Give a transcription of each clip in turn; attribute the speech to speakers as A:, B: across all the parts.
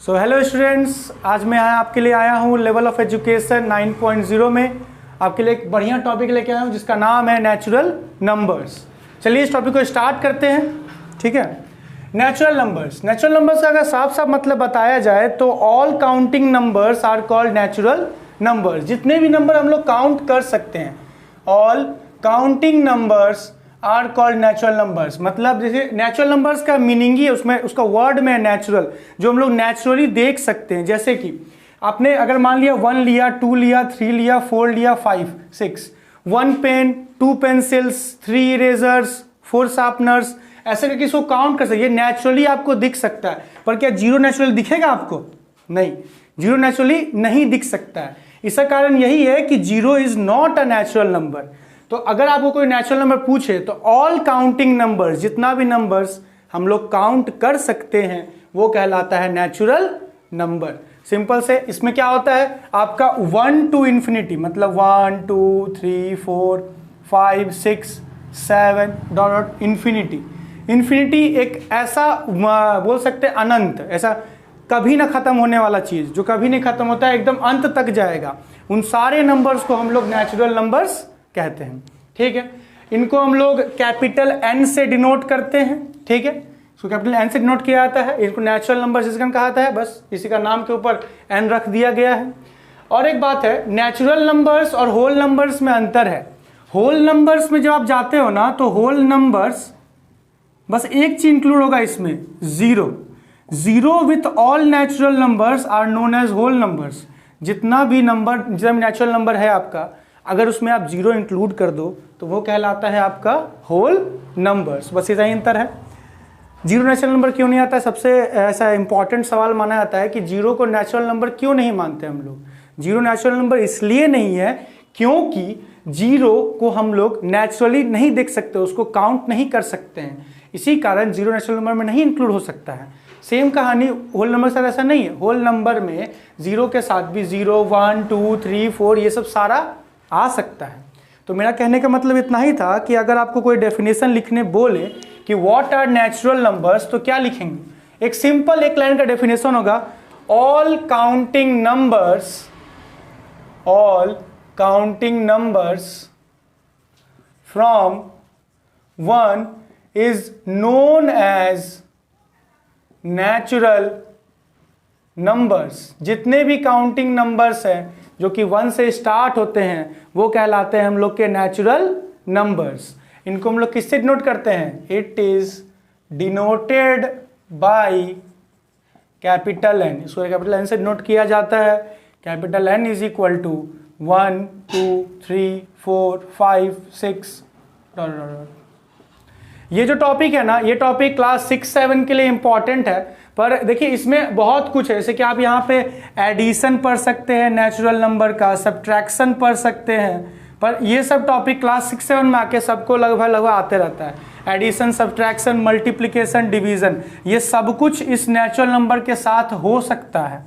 A: So hello students, आज मैं आपके लिए आया हूँ लेवल ऑफ एजुकेशन 9.0 में आपके लिए एक बढ़िया टॉपिक लेके आया हूँ जिसका नाम है नेचुरल नंबर्स। चलिए इस टॉपिक को स्टार्ट करते हैं। ठीक है, नेचुरल नंबर्स का अगर साफ साफ मतलब बताया जाए तो all counting numbers are called natural numbers. जितने भी नंबर हम लोग काउंट कर सकते हैं, all counting numbers are called natural numbers. मतलब जैसे नेचुरल नंबर्स का मीनिंग ही उसमें उसका वर्ड में नेचुरल, जो हम लोग नेचुरली देख सकते हैं। जैसे कि आपने अगर मान लिया 1 लिया, 2 लिया, 3 लिया, 4 लिया, 5, 6, 1 पेन, 2 पेंसिल्स, 3 इरेजर्स, 4 शार्पनर्स, ऐसे करके इसको काउंट कर सकते। ये नेचुरली आपको दिख सकता है, पर क्या जीरो नेचुरली दिखेगा आपको? नहीं, जीरो नेचुरली नहीं दिख सकता है। इसका कारण यही है कि zero is not a natural number. तो अगर आपको कोई नेचुरल नंबर पूछे तो ऑल काउंटिंग नंबर्स, जितना भी नंबर्स हम लोग काउंट कर सकते हैं वो कहलाता है नेचुरल नंबर। सिंपल से इसमें क्या होता है आपका 1 to infinity, मतलब 1 2 3 4 5 6 7 डॉट इंफिनिटी। इंफिनिटी एक ऐसा बोल सकते हैं अनंत, ऐसा कभी ना खत्म होने वाला चीज जो कभी नहीं खत्म होता है, एकदम अंत तक जाएगा। उन सारे नंबर्स को हम लोग नेचुरल नंबर्स कहते हैं। ठीक है, इनको हम लोग कैपिटल एन से डिनोट करते हैं। ठीक है, इसको कैपिटल एन से डिनोट किया जाता है। इनको नेचुरल नंबर्स इसका कहा जाता है, बस इसी का नाम के ऊपर एन रख दिया गया है। और एक बात है, नेचुरल नंबर्स और होल नंबर्स में अंतर है। होल नंबर्स में जब आप जाते हो ना तो होल नंबर्स बस एक चीज इंक्लूड होगा इसमें, zero. Zero with all natural numbers are known as whole numbers. जितना भी नंबर, जितना भी नेचुरल नंबर है आपका, अगर उसमें आप जीरो इंक्लूड कर दो तो वो कहलाता है आपका होल नंबर्स। बस इतना ही अंतर है। जीरो नेचुरल नंबर क्यों नहीं आता है? सबसे ऐसा इंपॉर्टेंट सवाल माना जाता है कि जीरो को नेचुरल नंबर क्यों नहीं मानते हम लोग। जीरो नेचुरल नंबर इसलिए नहीं है क्योंकि जीरो को हम लोग नेचुरली नहीं देख सकते, उसको काउंट नहीं कर सकते हैं। इसी कारण जीरो नेचुरल नंबर में नहीं इंक्लूड हो सकता है। सेम कहानी होल नंबर के साथ ऐसा नहीं है। होल नंबर में जीरो के साथ भी 0 1 2 3 4 ये सब सारा आ सकता है। तो मेरा कहने का मतलब इतना ही था कि अगर आपको कोई डेफिनेशन लिखने बोले कि व्हाट आर नेचुरल नंबर्स, तो क्या लिखेंगे? एक सिंपल एक लाइन का डेफिनेशन होगा, all counting numbers from 1 is known as natural numbers. जितने भी काउंटिंग नंबर्स हैं जो कि 1 से स्टार्ट होते हैं वो कहलाते हैं हम लोग के नेचुरल नंबर्स। इनको हम लोग किससे डिनोट करते हैं? It is denoted by capital N. इसको कैपिटल एन से डिनोट किया जाता है। Capital N is equal to 1 2 3 4 5 6 ये जो टॉपिक है ना, ये टॉपिक क्लास 6-7 के लिए इंपॉर्टेंट है। पर देखिए इसमें बहुत कुछ है, जैसे कि आप यहाँ पे एडिशन पढ़ सकते हैं नेचुरल नंबर का, सब्ट्रैक्शन पढ़ सकते हैं। पर ये सब टॉपिक क्लास 6-7 में आके सबको लगभग आते रहता है। एडिशन, सब्ट्रैक्शन, मल्टीप्लिकेशन, डिवीजन, ये सब कुछ इस नेचुरल नंबर के साथ हो सकता है।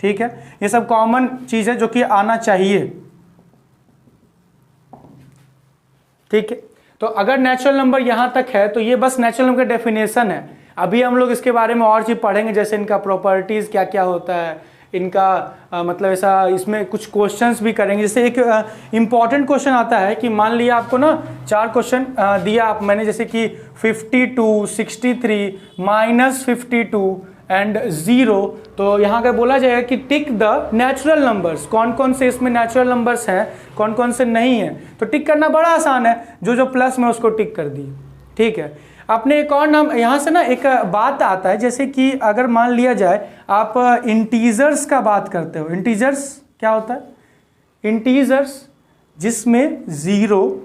A: ठीक है, ये सब कॉमन चीज है जो कि आना चाहिए। ठीक है, तो अगर नेचुरल नंबर यहां तक है तो ये बस नेचुरल नंबर का डेफिनेशन है। अभी हम लोग इसके बारे में और चीज पढ़ेंगे, जैसे इनका प्रॉपर्टीज क्या क्या होता है, इनका मतलब ऐसा, इसमें कुछ क्वेश्चंस भी करेंगे। जैसे एक इंपॉर्टेंट क्वेश्चन आता है कि मान लिया आपको ना 4 क्वेश्चन दिया आप मैंने, जैसे कि 52, 63, -52 एंड 0। तो यहाँ अगर बोला जाएगा कि टिक द नेचुरल नंबर्स, कौन कौन से इसमें नेचुरल नंबर्स हैं, कौन कौन से नहीं हैं, तो टिक करना बड़ा आसान है। जो प्लस में उसको टिक कर दिए। ठीक है, आपने एक और नाम यहाँ से ना एक बात आता है, जैसे कि अगर मान लिया जाए आप इंटीजर्स का बात करते हो। इंटीजर्स क्या होता है? इंटीजर्स जिसमें 0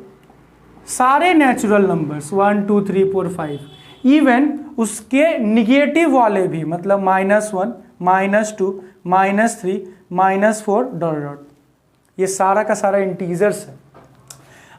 A: सारे नेचुरल नंबर्स 1 2 3 4 5, इवन उसके निगेटिव वाले भी, मतलब -1 -2 -3 -4 डॉट, ये सारा का सारा इंटीजर्स है।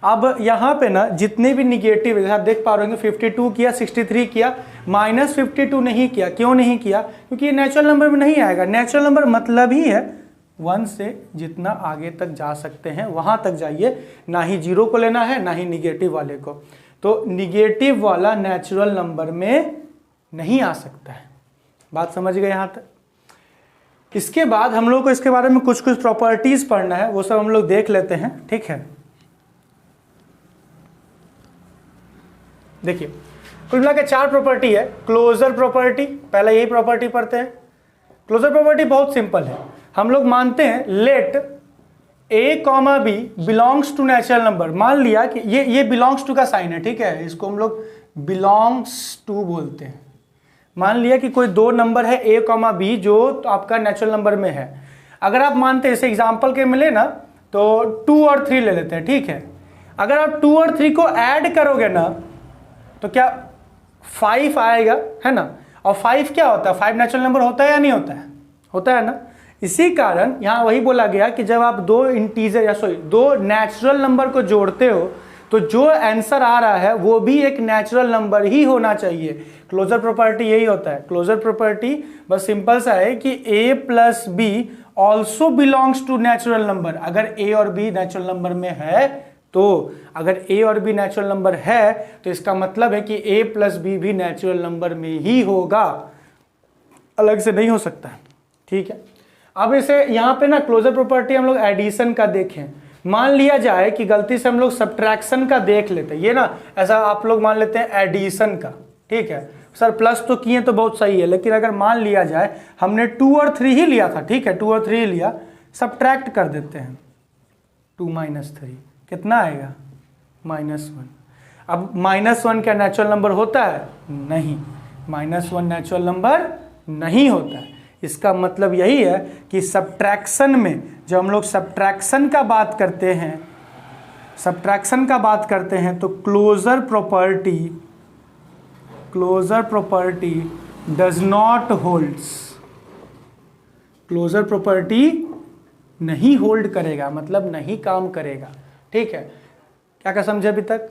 A: अब यहाँ पे ना जितने भी निगेटिव है, आप देख पा रहे होंगे 52 किया, 63 किया, -52 नहीं किया। क्यों नहीं किया? क्योंकि ये नेचुरल नंबर में नहीं आएगा। नेचुरल नंबर मतलब ही है 1 से जितना आगे तक जा सकते हैं वहां तक जाइए, ना ही 0 को लेना है ना ही निगेटिव वाले को। तो निगेटिव वाला नेचुरल नंबर में नहीं आ सकता है। बात समझ गए यहाँ तक? इसके बाद हम लोग को इसके बारे में कुछ कुछ प्रॉपर्टीज पढ़ना है, वो सब हम लोग देख लेते हैं, ठीक है। देखिए कुल मिला के 4 प्रॉपर्टी है। क्लोजर प्रॉपर्टी, पहले यही प्रॉपर्टी पढ़ते हैं। क्लोजर प्रॉपर्टी बहुत सिंपल है, हम लोग मानते हैं let A comma B belongs to natural number. मान लिया कि ये बिलोंग्स टू का साइन है, ठीक है, इसको हम लोग बिलोंग्स टू बोलते हैं। मान लिया कि कोई 2 नंबर है ए कॉमा बी जो तो आपका नेचुरल नंबर में है। अगर आप मानते हैं, इसे एग्जाम्पल के मिले ना, तो 2 और 3 ले लेते हैं, ठीक है। अगर आप 2 और 3 को ऐड करोगे ना तो क्या 5 आएगा, है ना। और 5 क्या होता है, 5 नेचुरल नंबर होता है या नहीं होता है, होता है ना। इसी कारण यहां वही बोला गया कि जब आप 2 इंटीजर या 2 नेचुरल नंबर को जोड़ते हो तो जो आंसर आ रहा है वो भी एक नेचुरल नंबर ही होना चाहिए। क्लोजर प्रॉपर्टी यही होता है। क्लोजर प्रॉपर्टी बस सिंपल सा है कि a plus B also belongs to natural number. अगर a और b नेचुरल नंबर में है तो, अगर a और b नेचुरल नंबर है तो इसका मतलब है कि a प्लस बी भी नेचुरल नंबर में ही होगा, अलग से नहीं हो सकता, ठीक है। अब इसे यहाँ पे ना क्लोजर प्रॉपर्टी हम लोग एडिशन का देखें। मान लिया जाए कि गलती से हम लोग सब्ट्रैक्शन का देख लेते हैं, ये ना ऐसा आप लोग मान लेते हैं एडिशन का, ठीक है सर, प्लस तो किए तो बहुत सही है, लेकिन अगर मान लिया जाए हमने 2 और 3 ही लिया था, ठीक है, 2 और 3 ही लिया, सब्ट्रैक्ट कर देते हैं 2 माइनस 3 कितना आएगा -1। अब -1 क्या नेचुरल नंबर होता है, नहीं, -1 नेचुरल नंबर नहीं होता है। इसका मतलब यही है कि सब्ट्रैक्शन में जब हम लोग सब्ट्रैक्शन का बात करते हैं, सब्ट्रैक्शन का बात करते हैं तो closure property does not holds, closure property नहीं होल्ड करेगा, मतलब नहीं काम करेगा, ठीक है। क्या क्या समझे अभी तक।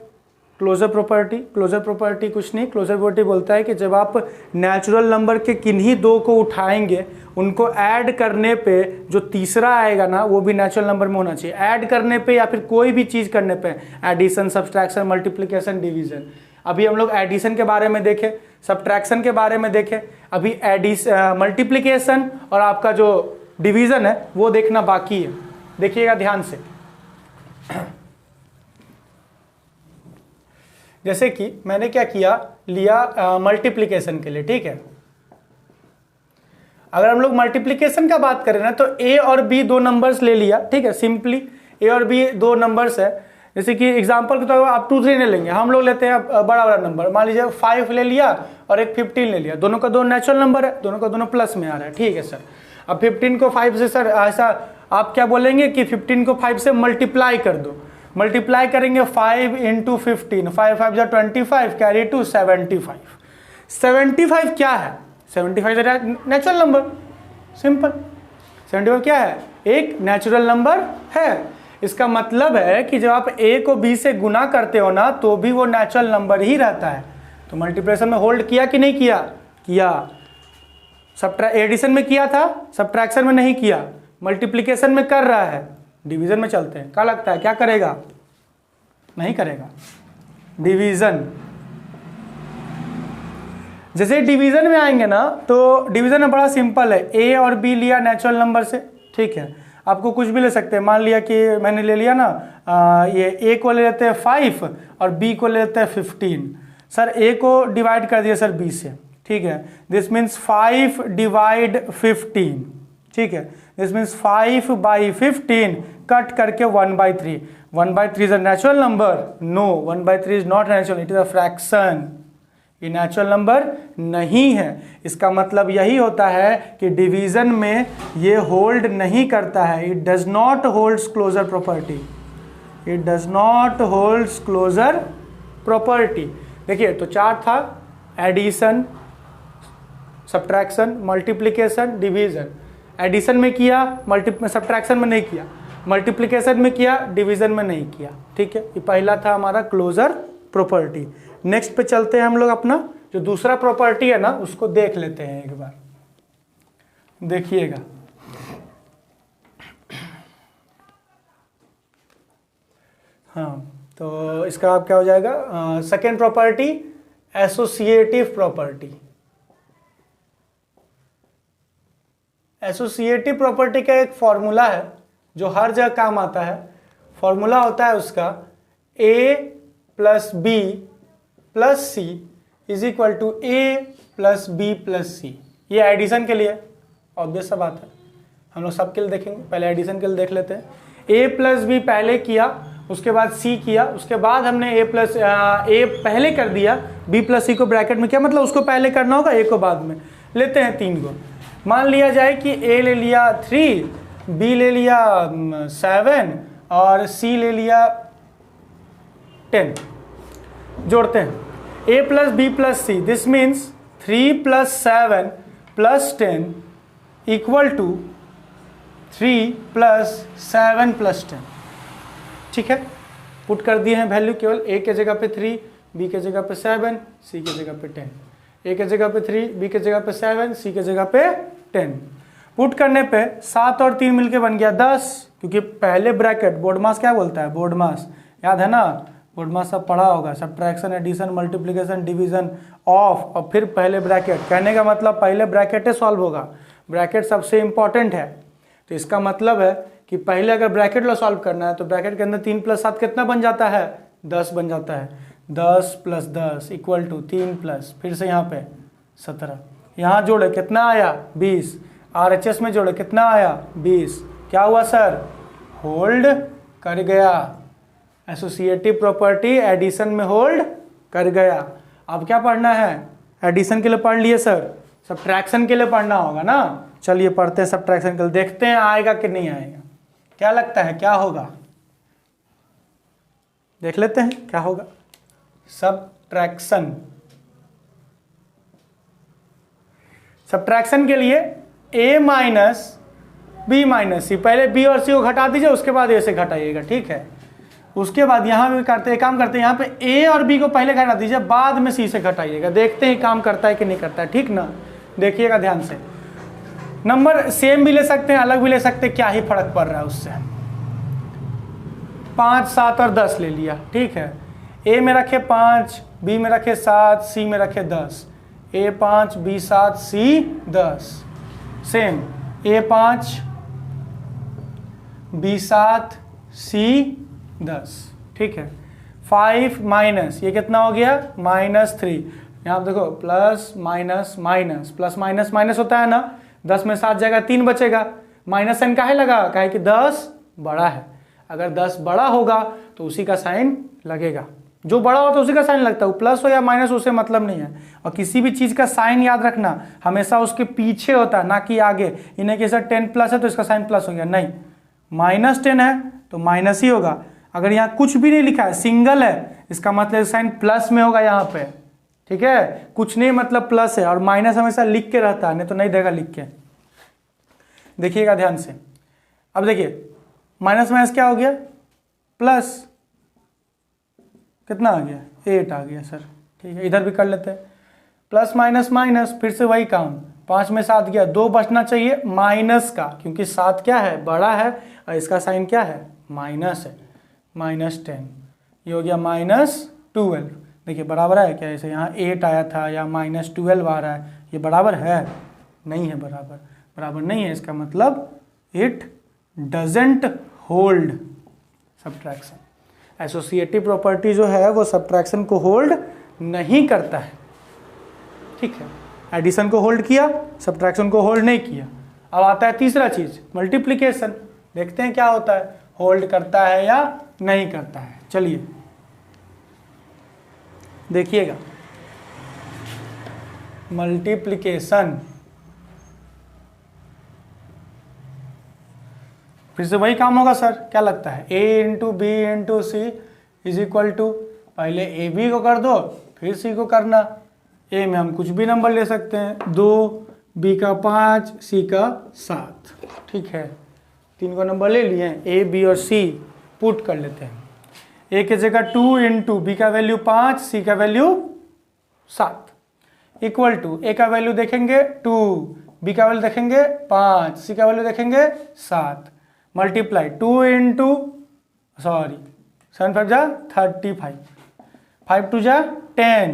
A: क्लोजर प्रॉपर्टी कुछ नहीं, क्लोजर प्रॉपर्टी बोलता है कि जब आप नेचुरल नंबर के किन्हीं 2 को उठाएंगे, उनको ऐड करने पे जो तीसरा आएगा ना वो भी नेचुरल नंबर में होना चाहिए। ऐड करने पे या फिर कोई भी चीज़ करने पे, एडिशन, सब्सट्रैक्शन, मल्टीप्लिकेशन, डिवीजन। अभी हम लोग एडिशन के बारे में देखें, सब्ट्रैक्शन के बारे में देखें, अभी मल्टीप्लिकेशन और आपका जो डिवीजन है वो देखना बाकी है। देखिएगा ध्यान से, जैसे कि मैंने क्या किया, लिया मल्टीप्लिकेशन के लिए, ठीक है। अगर हम लोग मल्टीप्लिकेशन का बात करें ना तो a और b 2 नंबर्स ले लिया, ठीक है, सिंपली a और b 2 नंबर्स है। जैसे कि एग्जांपल के तौर पर आप 2 3 नहीं लेंगे, हम लोग लेते हैं बड़ा बड़ा नंबर, मान लीजिए 5 ले लिया और एक 15 ले लिया, दोनों का 2 नेचुरल नंबर है, दोनों का दोनों प्लस में आ रहा है, ठीक है सर। अब 15 को 5 से सर ऐसा आप क्या बोलेंगे कि 15 को 5 से मल्टीप्लाई कर दो, मल्टीप्लाई करेंगे 5 इंटू 15, 5 5 जा 25, कैरी टू 75। 75 क्या है, 75 नेचुरल नंबर, सिंपल। 75 क्या है, एक नेचुरल नंबर है। इसका मतलब है कि जब आप a को b से गुना करते हो ना तो भी वो नेचुरल नंबर ही रहता है। तो मल्टीप्लिकेशन में होल्ड किया कि नहीं किया, किया। एडिशन में किया था, सब्ट्रैक्शन में नहीं किया, मल्टीप्लिकेशन में कर रहा है, डिवीजन में चलते हैं। क्या लगता है क्या करेगा, नहीं करेगा, डिवीजन। जैसे डिवीजन में आएंगे ना तो डिवीजन में बड़ा सिंपल है, a और b लिया नेचुरल नंबर से, ठीक है। आपको कुछ भी ले सकते हैं, मान लिया कि मैंने ले लिया ना ये a को ले लेते हैं 5 और b को ले लेते हैं 15। सर a को डिवाइड कर दिया सर b से, ठीक है, दिस मीन्स 5 डिवाइड 15, ठीक है, दिस मीन्स 5 बाई 15 कट करके 1/3। 1/3 is a natural number, no, 1/3 is not natural, it is a fraction, ये नेचुरल नंबर नहीं है। इसका मतलब यही होता है कि डिवीजन में ये होल्ड नहीं करता है, it does not holds closure property, it does not holds closure property. देखिए तो 4 था, addition, subtraction, multiplication, division. Addition में किया, सब्ट्रैक्शन में नहीं किया, मल्टीप्लिकेशन में किया, डिवीजन में नहीं किया, ठीक है। ये पहला था हमारा क्लोजर प्रॉपर्टी। नेक्स्ट पे चलते हैं हम लोग, अपना जो दूसरा प्रॉपर्टी है ना उसको देख लेते हैं एक बार, देखिएगा। हाँ तो इसका आप क्या हो जाएगा, second property associative property. Associative property का एक फॉर्मूला है जो हर जगह काम आता है। फॉर्मूला होता है उसका a plus B plus C is equal to A plus B plus C. ये एडिशन के लिए ऑब्वियस सा बात है, हम लोग सबके लिए देखेंगे। पहले एडिशन के लिए देख लेते हैं। a प्लस बी पहले किया, उसके बाद c किया, उसके बाद हमने a पहले कर दिया, b प्लस सी को ब्रैकेट में किया, मतलब उसको पहले करना होगा, a को बाद में। लेते हैं 3 को। मान लिया जाए कि a ले लिया 3, b ले लिया 7 और c ले लिया 10। जोड़ते हैं a plus B plus C, this means 3 plus 7 plus 10 equal to 3 plus 7 plus 10। ठीक है, पुट कर दिए हैं वैल्यू, केवल a के जगह पे 3, b के जगह पे 7, c के जगह पे 10। a के जगह पे 3, b के जगह पे 7, c के जगह पे 10। पुट करने पे 7 और 3 मिलके बन गया 10, क्योंकि पहले ब्रैकेट बोर्ड मास क्या बोलता है, बोर्ड मास याद है ना, बोर्ड मास सब पढ़ा होगा, subtraction, addition, multiplication, division, of और फिर पहले ब्रैकेट। कहने का मतलब पहले ब्रैकेट सॉल्व होगा, ब्रैकेट सबसे इंपॉर्टेंट है। तो इसका मतलब है कि पहले अगर ब्रैकेट लो सॉल्व करना है तो ब्रैकेट के अंदर 3 प्लस 7 कितना बन जाता है, 10 बन जाता है। 10 प्लस 10 इक्वल टू 3 प्लस फिर से यहाँ पे 17। यहाँ जोड़े कितना आया 20, RHS में जोड़े कितना आया 20। क्या हुआ सर, होल्ड कर गया। एसोसिएटिव प्रॉपर्टी एडिशन में होल्ड कर गया। अब क्या पढ़ना है, एडिशन के लिए पढ़ लिए सर, सब्ट्रैक्शन के लिए पढ़ना होगा ना। चलिए पढ़ते हैं सब्ट्रैक्शन के लिए, देखते हैं आएगा कि नहीं आएगा। क्या लगता है क्या होगा, देख लेते हैं क्या होगा। सब्ट्रैक्शन, सब्ट्रैक्शन के लिए a माइनस बी माइनस सी, पहले b और c को घटा दीजिए, उसके बाद a से घटाइएगा, ठीक है। उसके बाद यहाँ भी करते हैं, काम करते हैं, यहाँ पे a और b को पहले घटा दीजिए, बाद में c से घटाइएगा। देखते हैं काम करता है कि नहीं करता है, ठीक ना। देखिएगा ध्यान से, नंबर सेम भी ले सकते हैं, अलग भी ले सकते हैं, क्या ही फर्क पड़ रहा है उससे। 5, 7 और 10 ले लिया, ठीक है। a में रखे 5, b में रखे 7, c में रखे 10। a 5, b 7, c 10। Same a 5, b 7, c 10, ठीक है। 5 माइनस ये कितना हो गया -3। यहाँ देखो plus minus minus, plus minus minus होता है ना, 10 में 7 जाएगा, 3 बचेगा। माइनस साइन काहे लगा, काहे कि 10 बड़ा है। अगर 10 बड़ा होगा तो उसी का साइन लगेगा, जो बड़ा हो तो उसी का साइन लगता है, वो प्लस हो या माइनस उससे मतलब नहीं है। और किसी भी चीज़ का साइन याद रखना हमेशा उसके पीछे होता है, ना कि आगे। इन्हें कि सर 10 प्लस है तो इसका साइन प्लस हो गया, नहीं, -10 है तो माइनस ही होगा। अगर यहाँ कुछ भी नहीं लिखा है, सिंगल है, इसका मतलब साइन प्लस में होगा यहाँ पे, ठीक है। कुछ नहीं मतलब प्लस है, और माइनस हमेशा लिख के रहता है, नहीं तो नहीं देगा लिख के। देखिएगा ध्यान से, अब देखिए माइनस माइनस क्या हो गया, प्लस कितना आ गया 8 आ गया सर, ठीक है। इधर भी कर लेते हैं, प्लस माइनस माइनस, फिर से वही काम, 5 में 7 गया, 2 बचना चाहिए माइनस का, क्योंकि 7 क्या है, बड़ा है, और इसका साइन क्या है, माइनस है, -10। ये हो गया -12। देखिए बराबर है क्या, ऐसे यहाँ 8 आया था या -12 आ रहा है, ये बराबर है, नहीं है बराबर, बराबर नहीं है। इसका मतलब it doesn't hold subtraction. Associative property जो है वो सब्ट्रैक्शन को होल्ड नहीं करता है, ठीक है। एडिशन को होल्ड किया, सब्ट्रैक्शन को होल्ड नहीं किया। अब आता है तीसरा चीज, मल्टीप्लिकेशन। देखते हैं क्या होता है, होल्ड करता है या नहीं करता है। चलिए देखिएगा, मल्टीप्लिकेशन, फिर से वही काम होगा सर, क्या लगता है, a into B into C is equal to, पहले ए बी को कर दो फिर सी को करना। ए में हम कुछ भी नंबर ले सकते हैं, 2, बी का 5, सी का 7, ठीक है। 3 को नंबर ले लिए, ए बी और सी पुट कर लेते हैं। ए की जगह 2 इंटू बी का वैल्यू 5, सी का वैल्यू 7 इक्वल टू, ए का वैल्यू देखेंगे 2, बी का वैल्यू देखेंगे 5, सी का वैल्यू देखेंगे 7, मल्टीप्लाई 2 इंटू 7 5 जा 35, 5 2 जा 10,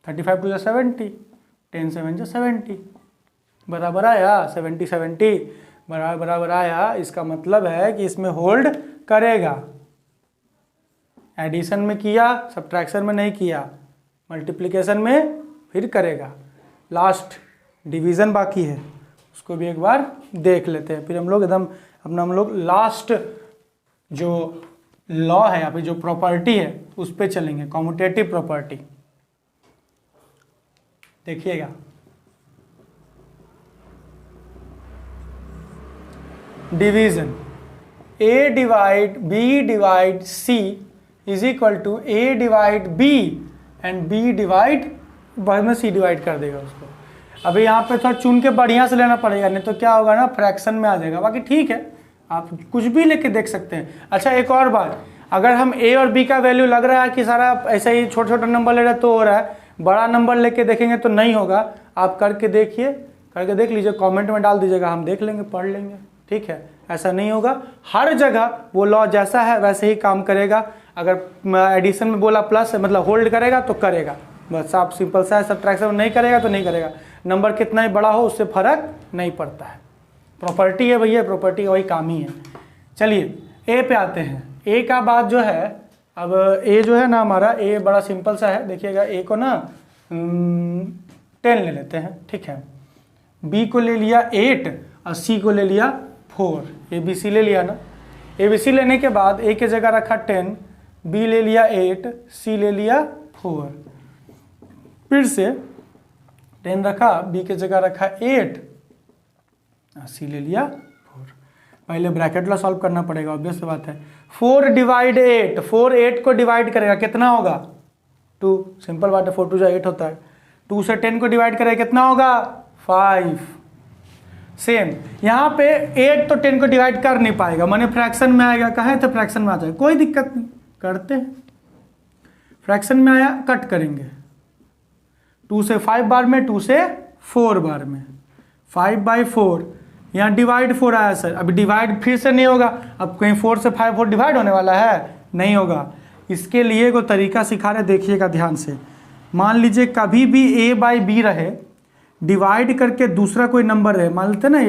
A: 35 2 जा 70, 10 7 जा 70, बराबर आया 70 बराबर आया, इसका मतलब है कि इसमें होल्ड करेगा। एडिशन में किया, सब्ट्रैक्शन में नहीं किया, मल्टीप्लिकेशन में फिर करेगा। लास्ट डिवीज़न बाकी है, उसको भी एक बार देख लेते हैं, फिर हम लोग एकदम अपना लास्ट जो लॉ है या फिर जो प्रॉपर्टी है उस पर चलेंगे, कॉम्यूटेटिव प्रॉपर्टी। देखिएगा, division A divide B divide C is equal to A divide B and B divide बाद में C डिवाइड कर देगा उसको। अभी यहाँ पे थोड़ा चुन के बढ़िया से लेना पड़ेगा, नहीं तो क्या होगा ना, फ्रैक्शन में आ जाएगा। बाकी ठीक है, आप कुछ भी लेके देख सकते हैं। अच्छा, एक और बात, अगर हम A और B का वैल्यू लग रहा है कि सारा ऐसा ही छोटा छोटा नंबर ले रहा है तो हो रहा है, बड़ा नंबर लेके देखेंगे तो नहीं होगा। आप करके देखिए, करके देख लीजिए, कमेंट में डाल दीजिएगा, हम देख लेंगे, पढ़ लेंगे, ठीक है। ऐसा नहीं होगा, हर जगह वो लॉ जैसा है वैसे ही काम करेगा। अगर एडिशन में बोला प्लस मतलब होल्ड करेगा तो करेगा, बस आप सिंपल सा है। सब्ट्रैक्शन नहीं करेगा तो नहीं करेगा, नंबर कितना ही बड़ा हो उससे फर्क नहीं पड़ता है। प्रॉपर्टी है भैया, प्रॉपर्टी का वही काम ही है। चलिए ए पे आते हैं। ए का बात जो है, अब ए जो है ना हमारा, ए बड़ा सिंपल सा है। देखिएगा, ए को ना 10 ले लेते हैं, ठीक है। बी को ले लिया 8 और सी को ले लिया 4, ABC ले लिया ना। ABC लेने के बाद ए के जगह रखा 10, बी ले लिया 8, सी ले लिया 4, फिर से 10 रखा, बी के जगह रखा 8, सी ले लिया 4। पहले ब्रैकेट ला सॉल्व करना पड़ेगा, ऑब्वियस बात है। 4 डिवाइड 8, 4 8 को डिवाइड करेगा, कितना होगा 2, सिंपल बात है, 4 2 8 होता है। 2 से 10 को डिवाइड करेगा, कितना होगा 5। सेम यहाँ पे 8 तो 10 को डिवाइड कर नहीं पाएगा, माने फ्रैक्शन में आएगा, कहे तो फ्रैक्शन में आ जाएगा, कोई दिक्कत नहीं, करते हैं। फ्रैक्शन में आया, कट करेंगे, 2 से 5 बार में, 2 से 4 बार में, 5/4। यहाँ डिवाइड 4 आया सर, अभी डिवाइड फिर से नहीं होगा, अब कहीं 4 से 5 4 डिवाइड होने वाला है, नहीं होगा। इसके लिए कोई तरीका सिखा रहे, देखिएगा ध्यान से। मान लीजिए कभी भी A/B रहे, डिवाइड करके दूसरा कोई नंबर रहे, मान लेते हैं ना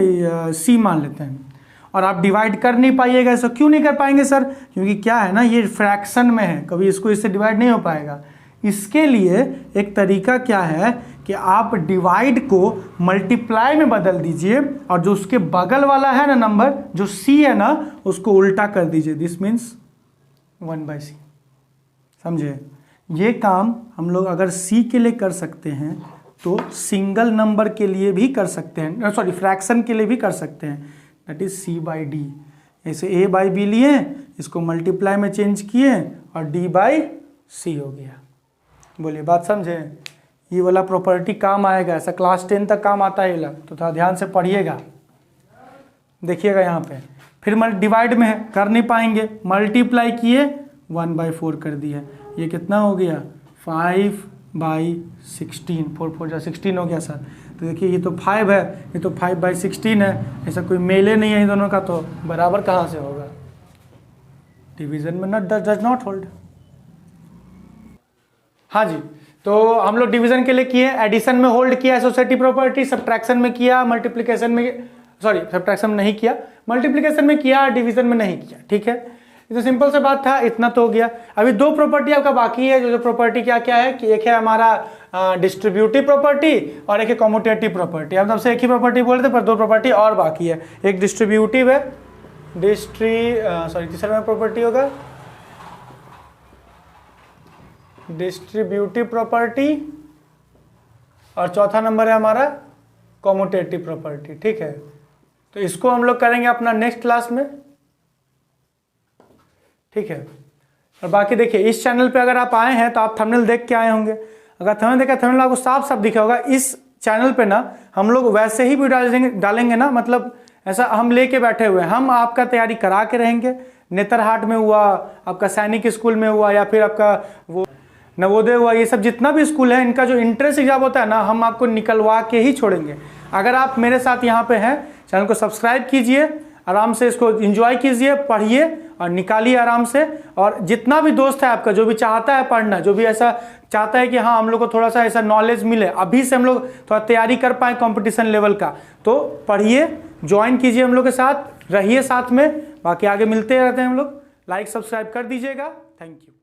A: C मान लेते हैं, और आप डिवाइड कर नहीं पाइएगा। ऐसा क्यों नहीं कर पाएंगे सर? क्योंकि क्या है ना, ये फ्रैक्शन में है, कभी इसको इससे डिवाइड नहीं हो पाएगा। इसके लिए एक तरीका क्या है कि आप डिवाइड को मल्टीप्लाई में बदल दीजिए, और जो उसके बगल वाला है ना नंबर, जो C है ना, उसको उल्टा कर दीजिए। This means 1/C। समझे? ये काम हम लोग अगर C के लिए कर सकते हैं तो सिंगल नंबर के लिए भी कर सकते हैं, सॉरी फ्रैक्शन के लिए भी कर सकते हैं, दैट इज C/D। ऐसे A/B लिए, इसको मल्टीप्लाई में चेंज किए और D/C हो गया। बोलिए, बात समझे? ये वाला प्रॉपर्टी काम आएगा, ऐसा क्लास 10 तक काम आता है, तो थोड़ा ध्यान से पढ़िएगा। देखिएगा यहाँ पे, फिर डिवाइड में है, कर नहीं पाएंगे, मल्टीप्लाई किए, 1/4 कर दिया। ये कितना हो गया 5/16, 4 4 16 हो गया सर। तो देखिए, ये तो 5 है, ये तो 5/16 है, ऐसा कोई मेले नहीं है इन दोनों का, तो बराबर कहाँ से होगा? डिवीजन में नॉट डज नॉट होल्ड। हाँ जी, तो हम लोग डिवीजन के लिए किए, एडिशन में होल्ड किया एसोसिएटिव प्रॉपर्टी, सब्ट्रैक्शन में किया, मल्टीप्लिकेशन में, सॉरी सब्ट्रैक्शन में नहीं किया, मल्टीप्लिकेशन में किया, डिवीजन में नहीं किया, ठीक है। ये तो सिंपल सा बात था, इतना तो हो गया। अभी 2 प्रॉपर्टी आपका बाकी है, जो प्रॉपर्टी क्या क्या है कि एक है हमारा डिस्ट्रीब्यूटिव प्रॉपर्टी और एक है कम्यूटेटिव प्रॉपर्टी। हम सबसे एक ही प्रॉपर्टी बोल रहे थे, पर 2 प्रॉपर्टी और बाकी है। एक डिस्ट्रीब्यूटिव है, तीसरा प्रॉपर्टी होगा डिस्ट्रीब्यूटिव प्रॉपर्टी, और चौथा नंबर है हमारा कम्यूटेटिव प्रॉपर्टी, ठीक है। तो इसको हम लोग करेंगे अपना नेक्स्ट क्लास में, ठीक है। और बाकी देखिए, इस चैनल पे अगर आप आए हैं तो आप थंबनेल देख के आए होंगे। अगर थंबनेल देखा, थंबनेल आपको साफ साफ दिखा होगा। इस चैनल पे ना हम लोग वैसे ही वीडियो डालेंगे ना, मतलब ऐसा हम लेके बैठे हुए हैं, हम आपका तैयारी करा के रहेंगे। नेतरहाट में हुआ, आपका सैनिक स्कूल में हुआ, या फिर आपका वो नवोदय हुआ, ये सब जितना भी स्कूल है, इनका जो इंट्रेंस एग्जाम होता है ना, हम आपको निकलवा के ही छोड़ेंगे। अगर आप मेरे साथ यहाँ पे हैं, चैनल को सब्सक्राइब कीजिए, आराम से इसको एंजॉय कीजिए, पढ़िए और निकालिए आराम से। और जितना भी दोस्त है आपका जो भी चाहता है पढ़ना, जो भी ऐसा चाहता है कि हाँ हम लोग को थोड़ा सा ऐसा नॉलेज मिले, अभी से हम लोग थोड़ा तैयारी कर पाए कंपटीशन लेवल का, तो पढ़िए, ज्वाइन कीजिए हम लोग के साथ, रहिए साथ में। बाकी आगे मिलते रहते हैं हम लोग। लाइक सब्सक्राइब कर दीजिएगा। Thank you.